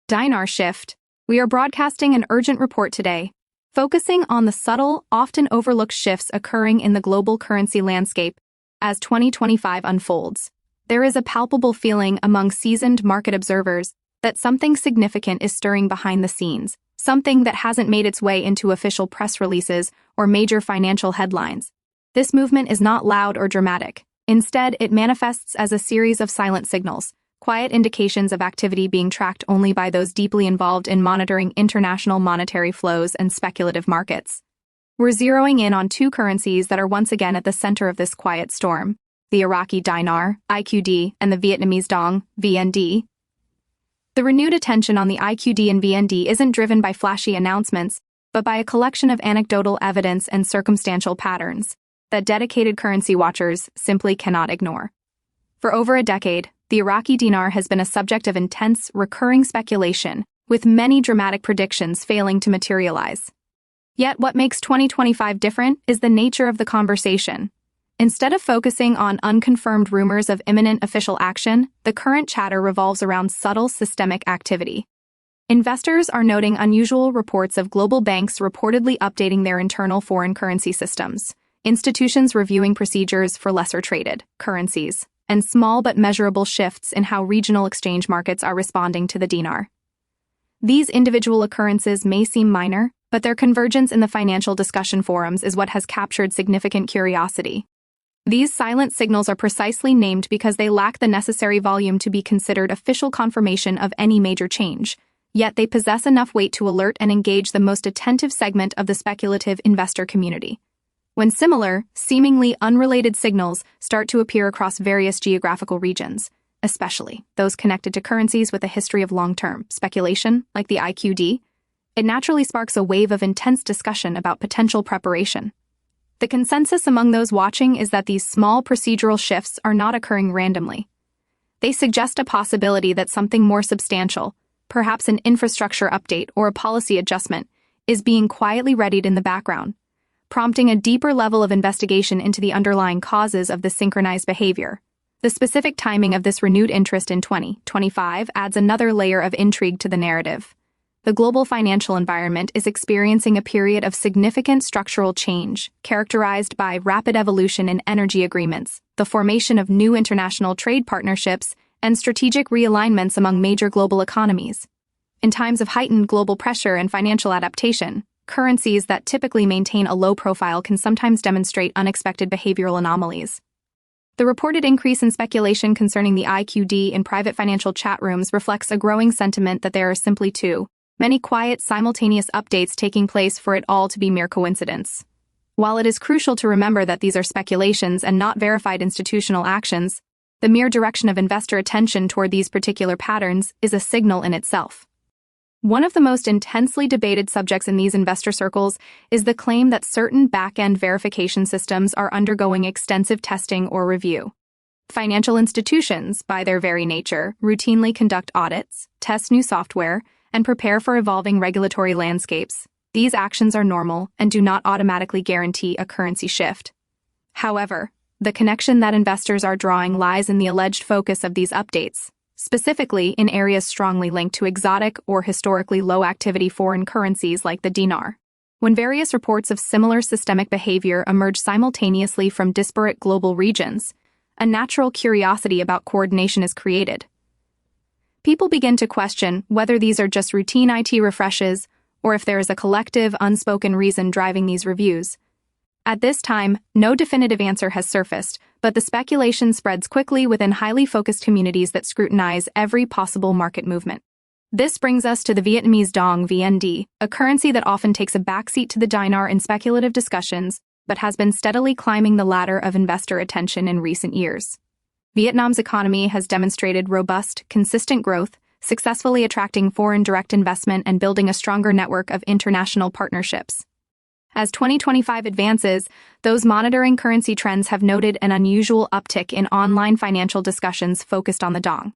Dinar Shift, we are broadcasting an urgent report today, focusing on the subtle, often overlooked shifts occurring in the global currency landscape as 2025 unfolds. There is a palpable feeling among seasoned market observers that something significant is stirring behind the scenes, something that hasn't made its way into official press releases or major financial headlines. This movement is not loud or dramatic. Instead, it manifests as a series of silent signals, quiet indications of activity being tracked only by those deeply involved in monitoring international monetary flows and speculative markets. We're zeroing in on two currencies that are once again at the center of this quiet storm: the Iraqi Dinar, IQD, and the Vietnamese Dong, VND. The renewed attention on the IQD and VND isn't driven by flashy announcements, but by a collection of anecdotal evidence and circumstantial patterns that dedicated currency watchers simply cannot ignore. For over a decade, the Iraqi dinar has been a subject of intense, recurring speculation, with many dramatic predictions failing to materialize. Yet what makes 2025 different is the nature of the conversation. Instead of focusing on unconfirmed rumors of imminent official action, the current chatter revolves around subtle systemic activity. Investors are noting unusual reports of global banks reportedly updating their internal foreign currency systems, institutions reviewing procedures for lesser-traded currencies, and small but measurable shifts in how regional exchange markets are responding to the dinar. These individual occurrences may seem minor, but their convergence in the financial discussion forums is what has captured significant curiosity. These silent signals are precisely named because they lack the necessary volume to be considered official confirmation of any major change, yet they possess enough weight to alert and engage the most attentive segment of the speculative investor community. When similar, seemingly unrelated signals start to appear across various geographical regions, especially those connected to currencies with a history of long-term speculation, like the IQD, it naturally sparks a wave of intense discussion about potential preparation. The consensus among those watching is that these small procedural shifts are not occurring randomly. They suggest a possibility that something more substantial, perhaps an infrastructure update or a policy adjustment, is being quietly readied in the background, prompting a deeper level of investigation into the underlying causes of the synchronized behavior. The specific timing of this renewed interest in 2025 adds another layer of intrigue to the narrative. The global financial environment is experiencing a period of significant structural change, characterized by rapid evolution in energy agreements, the formation of new international trade partnerships, and strategic realignments among major global economies. In times of heightened global pressure and financial adaptation, currencies that typically maintain a low profile can sometimes demonstrate unexpected behavioral anomalies. The reported increase in speculation concerning the IQD in private financial chat rooms reflects a growing sentiment that there are simply too many quiet, simultaneous updates taking place for it all to be mere coincidence. While it is crucial to remember that these are speculations and not verified institutional actions, the mere direction of investor attention toward these particular patterns is a signal in itself. One of the most intensely debated subjects in these investor circles is the claim that certain back-end verification systems are undergoing extensive testing or review. Financial institutions, by their very nature, routinely conduct audits, test new software, and prepare for evolving regulatory landscapes. These actions are normal and do not automatically guarantee a currency shift. However, the connection that investors are drawing lies in the alleged focus of these updates, specifically in areas strongly linked to exotic or historically low-activity foreign currencies like the dinar. When various reports of similar systemic behavior emerge simultaneously from disparate global regions, a natural curiosity about coordination is created. People begin to question whether these are just routine IT refreshes or if there is a collective, unspoken reason driving these reviews. At this time, no definitive answer has surfaced, but the speculation spreads quickly within highly focused communities that scrutinize every possible market movement. This brings us to the Vietnamese Dong VND, a currency that often takes a backseat to the dinar in speculative discussions, but has been steadily climbing the ladder of investor attention in recent years. Vietnam's economy has demonstrated robust, consistent growth, successfully attracting foreign direct investment and building a stronger network of international partnerships. As 2025 advances, those monitoring currency trends have noted an unusual uptick in online financial discussions focused on the dong.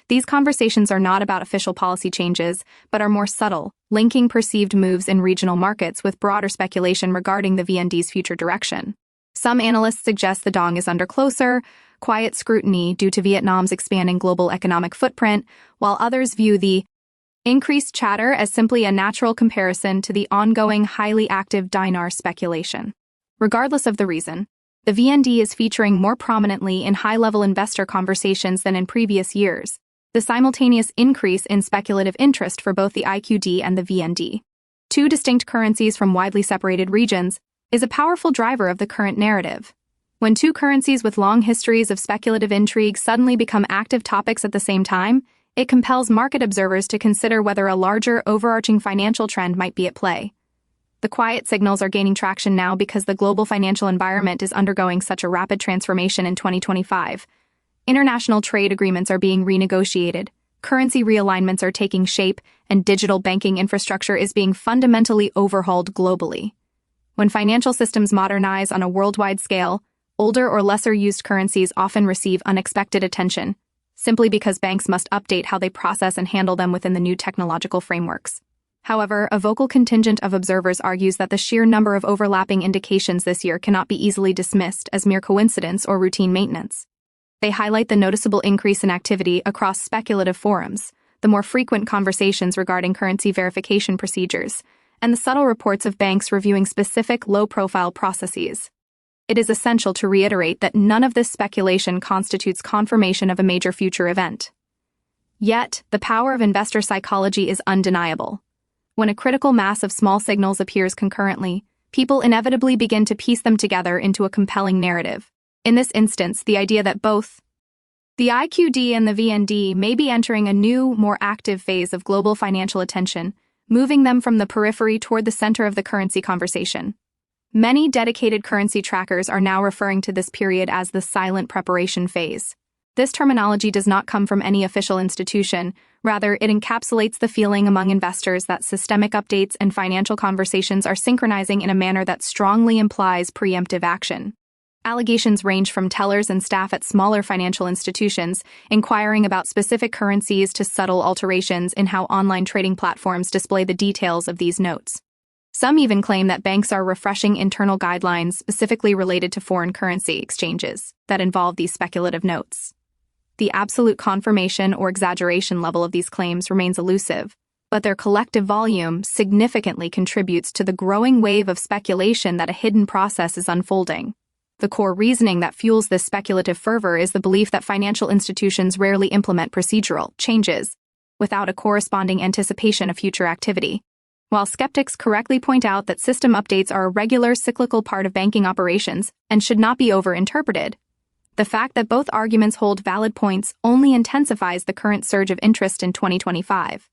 These conversations are not about official policy changes, but are more subtle, linking perceived moves in regional markets with broader speculation regarding the VND's future direction. Some analysts suggest the dong is under closer, quiet scrutiny due to Vietnam's expanding global economic footprint, while others view the increased chatter as simply a natural comparison to the ongoing highly active dinar speculation. Regardless of the reason, the VND is featuring more prominently in high-level investor conversations than in previous years, the simultaneous increase in speculative interest for both the IQD and the VND, two distinct currencies from widely separated regions, is a powerful driver of the current narrative. When two currencies with long histories of speculative intrigue suddenly become active topics at the same time, it compels market observers to consider whether a larger, overarching financial trend might be at play. The quiet signals are gaining traction now because the global financial environment is undergoing such a rapid transformation in 2025. International trade agreements are being renegotiated, currency realignments are taking shape, and digital banking infrastructure is being fundamentally overhauled globally. When financial systems modernize on a worldwide scale, older or lesser-used currencies often receive unexpected attention, simply because banks must update how they process and handle them within the new technological frameworks. However, a vocal contingent of observers argues that the sheer number of overlapping indications this year cannot be easily dismissed as mere coincidence or routine maintenance. They highlight the noticeable increase in activity across speculative forums, the more frequent conversations regarding currency verification procedures, and the subtle reports of banks reviewing specific low-profile processes. It is essential to reiterate that none of this speculation constitutes confirmation of a major future event. Yet, the power of investor psychology is undeniable. When a critical mass of small signals appears concurrently, people inevitably begin to piece them together into a compelling narrative. In this instance, the idea that both the IQD and the VND may be entering a new, more active phase of global financial attention, moving them from the periphery toward the center of the currency conversation. Many dedicated currency trackers are now referring to this period as the silent preparation phase. This terminology does not come from any official institution. Rather, it encapsulates the feeling among investors that systemic updates and financial conversations are synchronizing in a manner that strongly implies preemptive action. Allegations range from tellers and staff at smaller financial institutions inquiring about specific currencies to subtle alterations in how online trading platforms display the details of these notes. Some even claim that banks are refreshing internal guidelines specifically related to foreign currency exchanges that involve these speculative notes. The absolute confirmation or exaggeration level of these claims remains elusive, but their collective volume significantly contributes to the growing wave of speculation that a hidden process is unfolding. The core reasoning that fuels this speculative fervor is the belief that financial institutions rarely implement procedural changes without a corresponding anticipation of future activity. While skeptics correctly point out that system updates are a regular cyclical part of banking operations and should not be overinterpreted, the fact that both arguments hold valid points only intensifies the current surge of interest in 2025.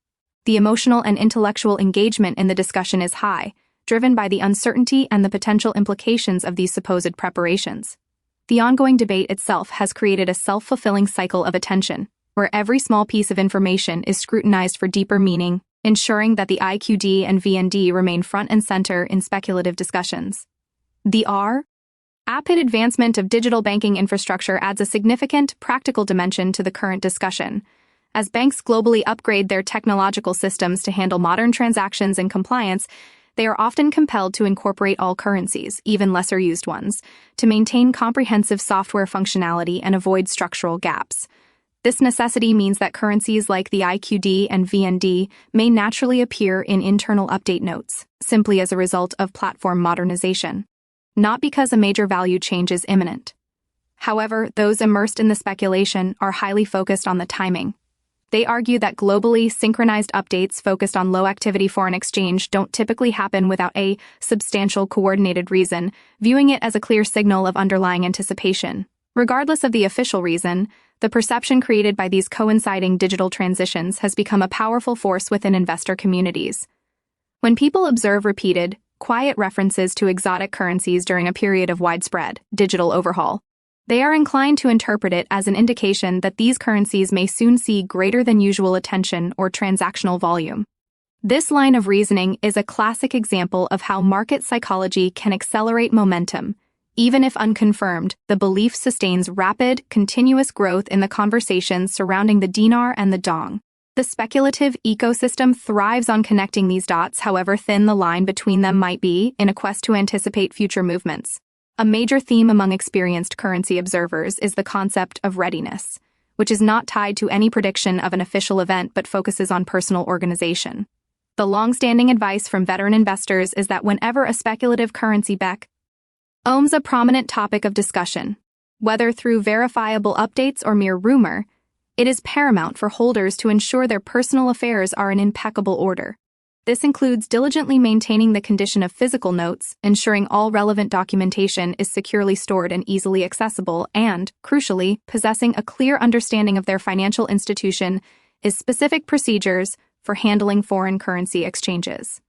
The emotional and intellectual engagement in the discussion is high, driven by the uncertainty and the potential implications of these supposed preparations. The ongoing debate itself has created a self-fulfilling cycle of attention, where every small piece of information is scrutinized for deeper meaning, ensuring that the IQD and VND remain front and center in speculative discussions. The rapid advancement of digital banking infrastructure adds a significant, practical dimension to the current discussion. As banks globally upgrade their technological systems to handle modern transactions and compliance, they are often compelled to incorporate all currencies, even lesser-used ones, to maintain comprehensive software functionality and avoid structural gaps. This necessity means that currencies like the IQD and VND may naturally appear in internal update notes, simply as a result of platform modernization, not because a major value change is imminent. However, those immersed in the speculation are highly focused on the timing. They argue that globally synchronized updates focused on low-activity foreign exchange don't typically happen without a substantial coordinated reason, viewing it as a clear signal of underlying anticipation. Regardless of the official reason, the perception created by these coinciding digital transitions has become a powerful force within investor communities. When people observe repeated, quiet references to exotic currencies during a period of widespread digital overhaul, they are inclined to interpret it as an indication that these currencies may soon see greater than usual attention or transactional volume. This line of reasoning is a classic example of how market psychology can accelerate momentum. Even if unconfirmed, the belief sustains rapid, continuous growth in the conversations surrounding the dinar and the dong. The speculative ecosystem thrives on connecting these dots, however thin the line between them might be, in a quest to anticipate future movements. A major theme among experienced currency observers is the concept of readiness, which is not tied to any prediction of an official event but focuses on personal organization. The long-standing advice from veteran investors is that whenever a speculative currency becomes a prominent topic of discussion, whether through verifiable updates or mere rumor, it is paramount for holders to ensure their personal affairs are in impeccable order. This includes diligently maintaining the condition of physical notes, ensuring all relevant documentation is securely stored and easily accessible, and, crucially, possessing a clear understanding of their financial institution is specific procedures for handling foreign currency exchanges.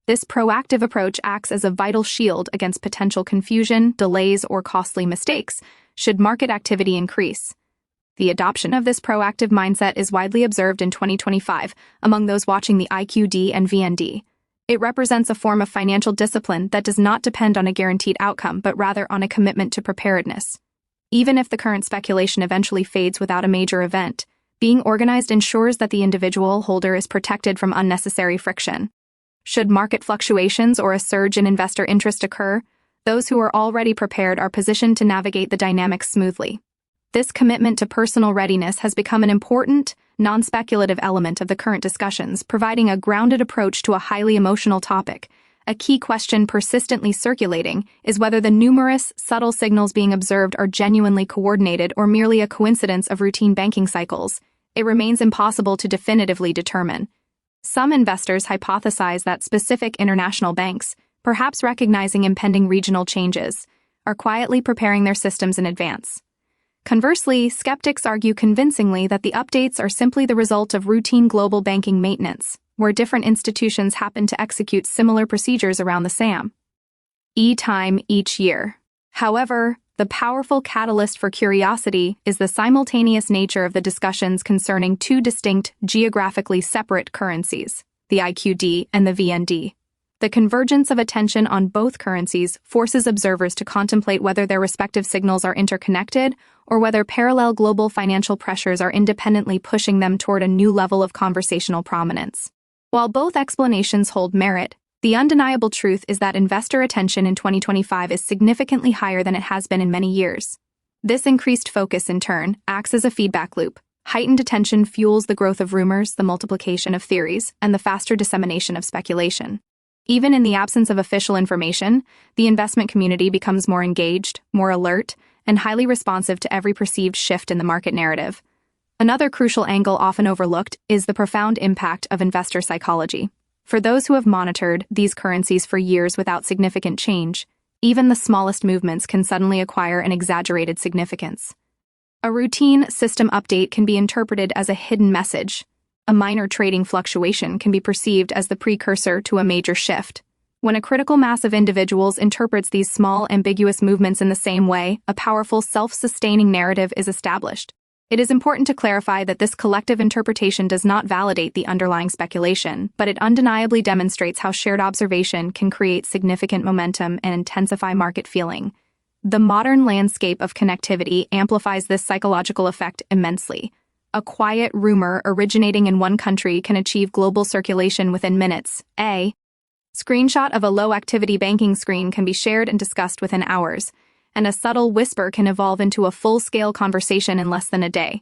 This proactive approach acts as a vital shield against potential confusion, delays, or costly mistakes should market activity increase. The adoption of this proactive mindset is widely observed in 2025 among those watching the IQD and VND. It represents a form of financial discipline that does not depend on a guaranteed outcome but rather on a commitment to preparedness. Even if the current speculation eventually fades without a major event, being organized ensures that the individual holder is protected from unnecessary friction. Should market fluctuations or a surge in investor interest occur, those who are already prepared are positioned to navigate the dynamics smoothly. This commitment to personal readiness has become an important, non-speculative element of the current discussions, providing a grounded approach to a highly emotional topic. A key question persistently circulating is whether the numerous, subtle signals being observed are genuinely coordinated or merely a coincidence of routine banking cycles. It remains impossible to definitively determine. Some investors hypothesize that specific international banks, perhaps recognizing impending regional changes, are quietly preparing their systems in advance. Conversely, skeptics argue convincingly that the updates are simply the result of routine global banking maintenance, where different institutions happen to execute similar procedures around the same time each year. However, the powerful catalyst for curiosity is the simultaneous nature of the discussions concerning two distinct, geographically separate currencies, the IQD and the VND. The convergence of attention on both currencies forces observers to contemplate whether their respective signals are interconnected or whether parallel global financial pressures are independently pushing them toward a new level of conversational prominence. While both explanations hold merit, the undeniable truth is that investor attention in 2025 is significantly higher than it has been in many years. This increased focus, in turn, acts as a feedback loop. Heightened attention fuels the growth of rumors, the multiplication of theories, and the faster dissemination of speculation. Even in the absence of official information, the investment community becomes more engaged, more alert, and highly responsive to every perceived shift in the market narrative. Another crucial angle often overlooked is the profound impact of investor psychology. For those who have monitored these currencies for years without significant change, even the smallest movements can suddenly acquire an exaggerated significance. A routine system update can be interpreted as a hidden message. A minor trading fluctuation can be perceived as the precursor to a major shift. When a critical mass of individuals interprets these small, ambiguous movements in the same way, a powerful, self-sustaining narrative is established. It is important to clarify that this collective interpretation does not validate the underlying speculation, but it undeniably demonstrates how shared observation can create significant momentum and intensify market feeling. The modern landscape of connectivity amplifies this psychological effect immensely. A quiet rumor originating in one country can achieve global circulation within minutes. A screenshot of a low-activity banking screen can be shared and discussed within hours, and a subtle whisper can evolve into a full-scale conversation in less than a day.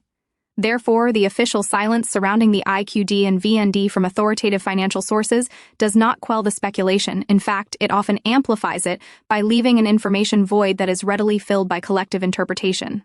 Therefore, the official silence surrounding the IQD and VND from authoritative financial sources does not quell the speculation. In fact, it often amplifies it by leaving an information void that is readily filled by collective interpretation.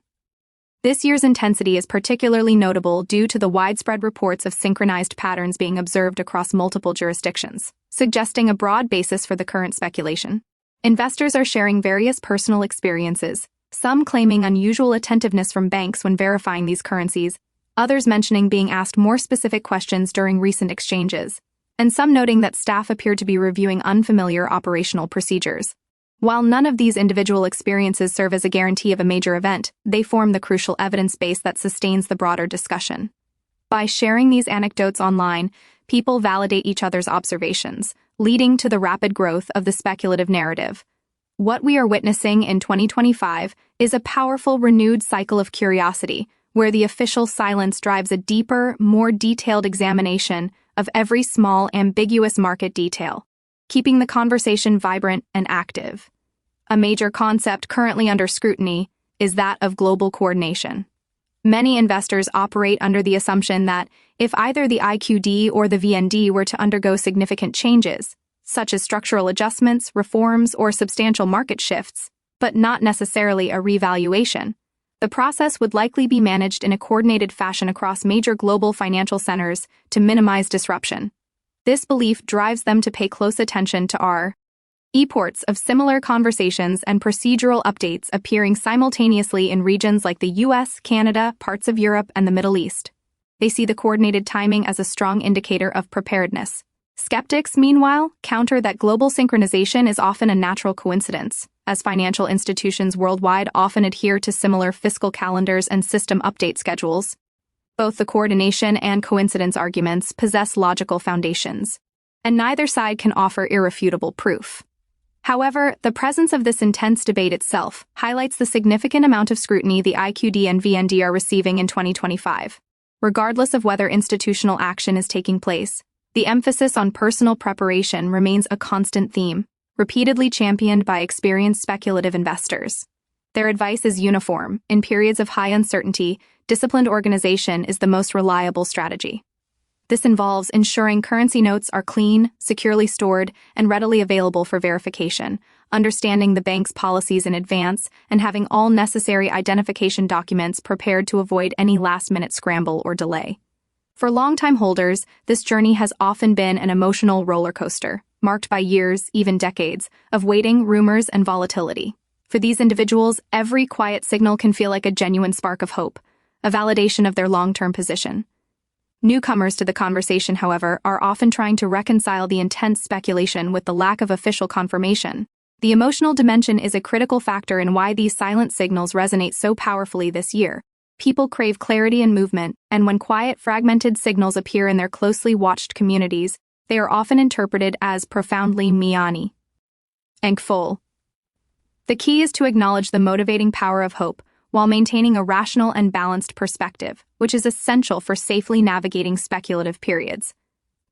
This year's intensity is particularly notable due to the widespread reports of synchronized patterns being observed across multiple jurisdictions, suggesting a broad basis for the current speculation. Investors are sharing various personal experiences, some claiming unusual attentiveness from banks when verifying these currencies, others mentioning being asked more specific questions during recent exchanges, and some noting that staff appeared to be reviewing unfamiliar operational procedures. While none of these individual experiences serve as a guarantee of a major event, they form the crucial evidence base that sustains the broader discussion. By sharing these anecdotes online, people validate each other's observations, leading to the rapid growth of the speculative narrative. What we are witnessing in 2025 is a powerful, renewed cycle of curiosity, where the official silence drives a deeper, more detailed examination of every small, ambiguous market detail, keeping the conversation vibrant and active. A major concept currently under scrutiny is that of global coordination. Many investors operate under the assumption that if either the IQD or the VND were to undergo significant changes, such as structural adjustments, reforms, or substantial market shifts, but not necessarily a revaluation, the process would likely be managed in a coordinated fashion across major global financial centers to minimize disruption. This belief drives them to pay close attention to reports of similar conversations and procedural updates appearing simultaneously in regions like the US, Canada, parts of Europe, and the Middle East. They see the coordinated timing as a strong indicator of preparedness. Skeptics, meanwhile, counter that global synchronization is often a natural coincidence, as financial institutions worldwide often adhere to similar fiscal calendars and system update schedules. Both the coordination and coincidence arguments possess logical foundations, and neither side can offer irrefutable proof. However, the presence of this intense debate itself highlights the significant amount of scrutiny the IQD and VND are receiving in 2025. Regardless of whether institutional action is taking place, the emphasis on personal preparation remains a constant theme, repeatedly championed by experienced speculative investors. Their advice is uniform: in periods of high uncertainty, disciplined organization is the most reliable strategy. This involves ensuring currency notes are clean, securely stored, and readily available for verification, understanding the bank's policies in advance, and having all necessary identification documents prepared to avoid any last-minute scramble or delay. For long-time holders, this journey has often been an emotional roller coaster, marked by years, even decades, of waiting, rumors, and volatility. For these individuals, every quiet signal can feel like a genuine spark of hope, a validation of their long-term position. Newcomers to the conversation, however, are often trying to reconcile the intense speculation with the lack of official confirmation. The emotional dimension is a critical factor in why these silent signals resonate so powerfully this year. People crave clarity and movement, and when quiet, fragmented signals appear in their closely watched communities, they are often interpreted as profoundly meaningful. The key is to acknowledge the motivating power of hope, while maintaining a rational and balanced perspective, which is essential for safely navigating speculative periods.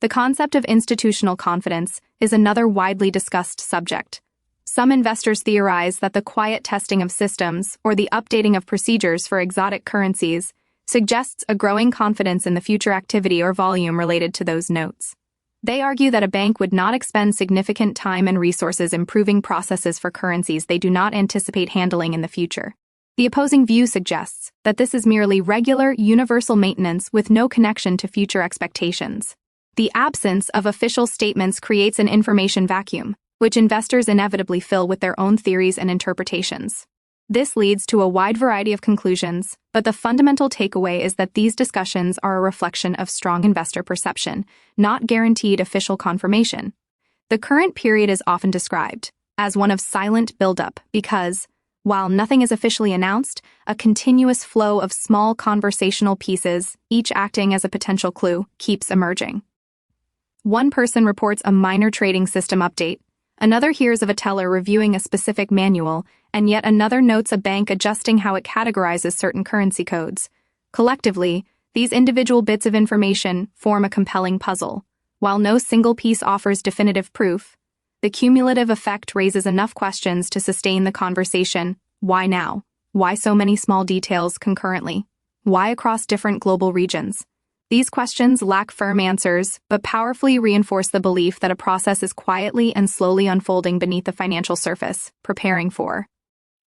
The concept of institutional confidence is another widely discussed subject. Some investors theorize that the quiet testing of systems or the updating of procedures for exotic currencies suggests a growing confidence in the future activity or volume related to those notes. They argue that a bank would not expend significant time and resources improving processes for currencies they do not anticipate handling in the future. The opposing view suggests that this is merely regular, universal maintenance with no connection to future expectations. The absence of official statements creates an information vacuum, which investors inevitably fill with their own theories and interpretations. This leads to a wide variety of conclusions, but the fundamental takeaway is that these discussions are a reflection of strong investor perception, not guaranteed official confirmation. The current period is often described as one of silent buildup because, while nothing is officially announced, a continuous flow of small conversational pieces, each acting as a potential clue, keeps emerging. One person reports a minor trading system update, another hears of a teller reviewing a specific manual, and yet another notes a bank adjusting how it categorizes certain currency codes. Collectively, these individual bits of information form a compelling puzzle. While no single piece offers definitive proof, the cumulative effect raises enough questions to sustain the conversation. Why now? Why so many small details concurrently? Why across different global regions? These questions lack firm answers, but powerfully reinforce the belief that a process is quietly and slowly unfolding beneath the financial surface, preparing for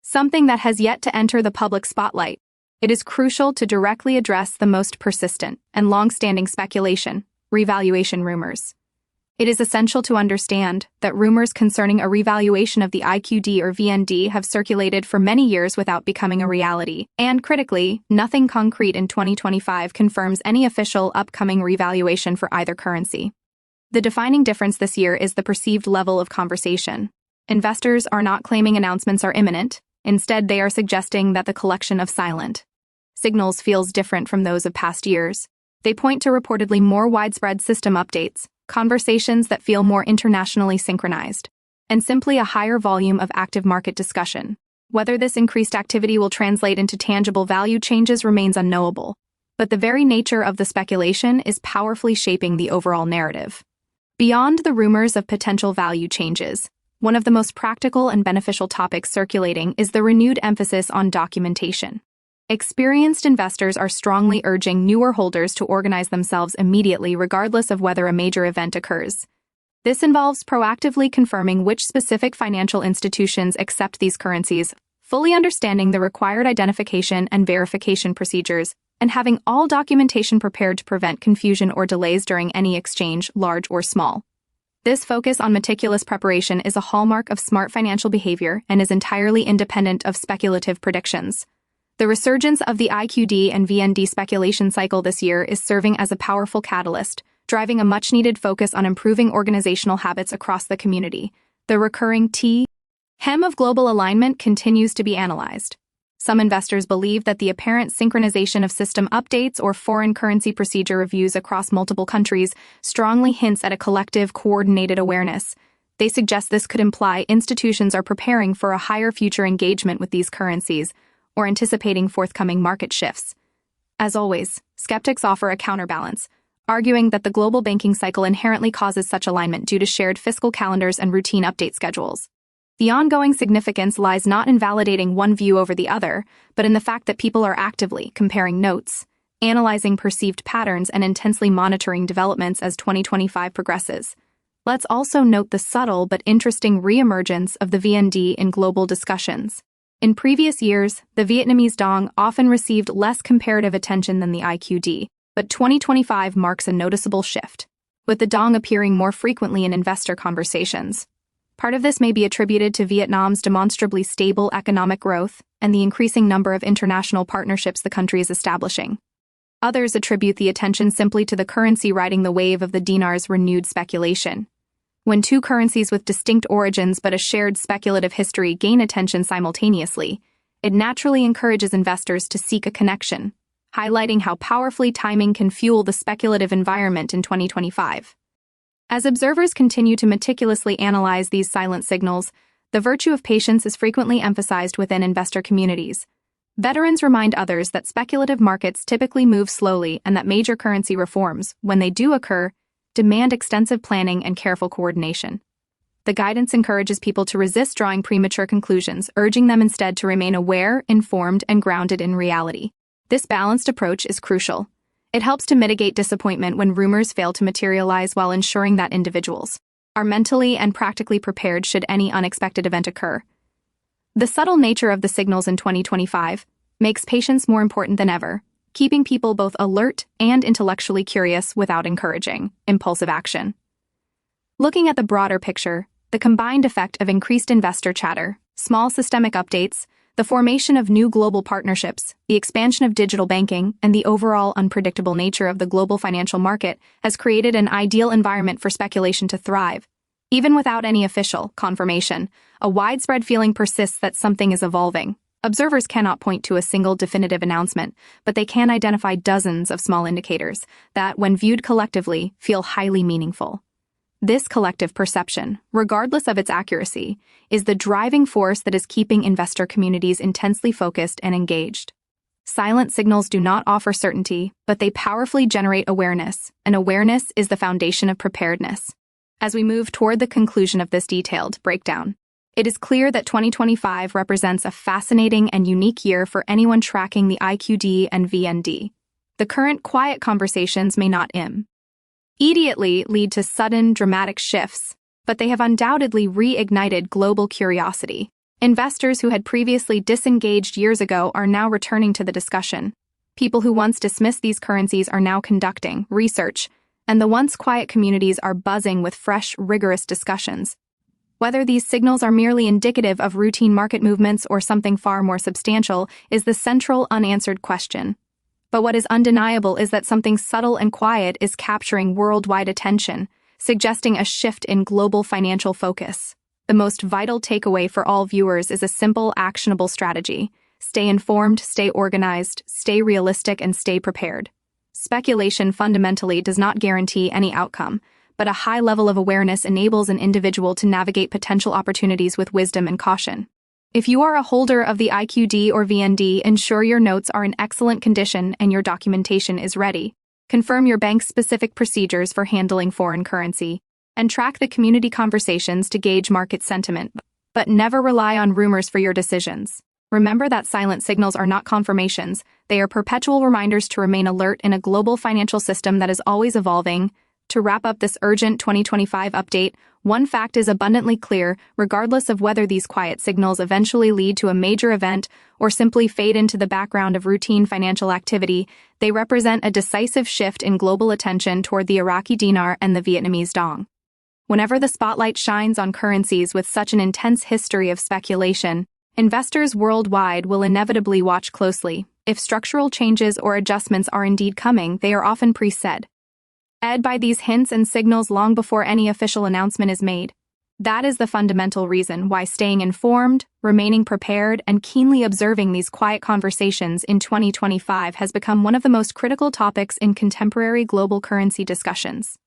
something that has yet to enter the public spotlight. It is crucial to directly address the most persistent and long-standing speculation, revaluation rumors. It is essential to understand that rumors concerning a revaluation of the IQD or VND have circulated for many years without becoming a reality, and critically, nothing concrete in 2025 confirms any official upcoming revaluation for either currency. The defining difference this year is the perceived level of conversation. Investors are not claiming announcements are imminent. Instead, they are suggesting that the collection of silent signals feels different from those of past years. They point to reportedly more widespread system updates, conversations that feel more internationally synchronized, and simply a higher volume of active market discussion. Whether this increased activity will translate into tangible value changes remains unknowable, but the very nature of the speculation is powerfully shaping the overall narrative. Beyond the rumors of potential value changes, one of the most practical and beneficial topics circulating is the renewed emphasis on documentation. Experienced investors are strongly urging newer holders to organize themselves immediately regardless of whether a major event occurs. This involves proactively confirming which specific financial institutions accept these currencies, fully understanding the required identification and verification procedures, and having all documentation prepared to prevent confusion or delays during any exchange, large or small. This focus on meticulous preparation is a hallmark of smart financial behavior and is entirely independent of speculative predictions. The resurgence of the IQD and VND speculation cycle this year is serving as a powerful catalyst, driving a much-needed focus on improving organizational habits across the community. The recurring theme of global alignment continues to be analyzed. Some investors believe that the apparent synchronization of system updates or foreign currency procedure reviews across multiple countries strongly hints at a collective, coordinated awareness. They suggest this could imply institutions are preparing for a higher future engagement with these currencies or anticipating forthcoming market shifts. As always, skeptics offer a counterbalance, arguing that the global banking cycle inherently causes such alignment due to shared fiscal calendars and routine update schedules. The ongoing significance lies not in validating one view over the other, but in the fact that people are actively comparing notes, analyzing perceived patterns, and intensely monitoring developments as 2025 progresses. Let's also note the subtle but interesting reemergence of the VND in global discussions. In previous years, the Vietnamese Dong often received less comparative attention than the IQD, but 2025 marks a noticeable shift, with the Dong appearing more frequently in investor conversations. Part of this may be attributed to Vietnam's demonstrably stable economic growth and the increasing number of international partnerships the country is establishing. Others attribute the attention simply to the currency riding the wave of the dinar's renewed speculation. When two currencies with distinct origins but a shared speculative history gain attention simultaneously, it naturally encourages investors to seek a connection, highlighting how powerfully timing can fuel the speculative environment in 2025. As observers continue to meticulously analyze these silent signals, the virtue of patience is frequently emphasized within investor communities. Veterans remind others that speculative markets typically move slowly and that major currency reforms, when they do occur, demand extensive planning and careful coordination. The guidance encourages people to resist drawing premature conclusions, urging them instead to remain aware, informed, and grounded in reality. This balanced approach is crucial. It helps to mitigate disappointment when rumors fail to materialize while ensuring that individuals are mentally and practically prepared should any unexpected event occur. The subtle nature of the signals in 2025 makes patience more important than ever, keeping people both alert and intellectually curious without encouraging impulsive action. Looking at the broader picture, the combined effect of increased investor chatter, small systemic updates, the formation of new global partnerships, the expansion of digital banking, and the overall unpredictable nature of the global financial market has created an ideal environment for speculation to thrive. Even without any official confirmation, a widespread feeling persists that something is evolving. Observers cannot point to a single definitive announcement, but they can identify dozens of small indicators that, when viewed collectively, feel highly meaningful. This collective perception, regardless of its accuracy, is the driving force that is keeping investor communities intensely focused and engaged. Silent signals do not offer certainty, but they powerfully generate awareness, and awareness is the foundation of preparedness. As we move toward the conclusion of this detailed breakdown, it is clear that 2025 represents a fascinating and unique year for anyone tracking the IQD and VND. The current quiet conversations may not immediately lead to sudden, dramatic shifts, but they have undoubtedly reignited global curiosity. Investors who had previously disengaged years ago are now returning to the discussion. People who once dismissed these currencies are now conducting research, and the once quiet communities are buzzing with fresh, rigorous discussions. Whether these signals are merely indicative of routine market movements or something far more substantial is the central unanswered question. But what is undeniable is that something subtle and quiet is capturing worldwide attention, suggesting a shift in global financial focus. The most vital takeaway for all viewers is a simple, actionable strategy. Stay informed, stay organized, stay realistic, and stay prepared. Speculation fundamentally does not guarantee any outcome, but a high level of awareness enables an individual to navigate potential opportunities with wisdom and caution. If you are a holder of the IQD or VND, ensure your notes are in excellent condition and your documentation is ready. Confirm your bank's specific procedures for handling foreign currency, and track the community conversations to gauge market sentiment, but never rely on rumors for your decisions. Remember that silent signals are not confirmations, they are perpetual reminders to remain alert in a global financial system that is always evolving. To wrap up this urgent 2025 update, one fact is abundantly clear: regardless of whether these quiet signals eventually lead to a major event or simply fade into the background of routine financial activity, they represent a decisive shift in global attention toward the Iraqi dinar and the Vietnamese dong. Whenever the spotlight shines on currencies with such an intense history of speculation, investors worldwide will inevitably watch closely. If structural changes or adjustments are indeed coming, they are often preset by these hints and signals long before any official announcement is made. That is the fundamental reason why staying informed, remaining prepared, and keenly observing these quiet conversations in 2025 has become one of the most critical topics in contemporary global currency discussions.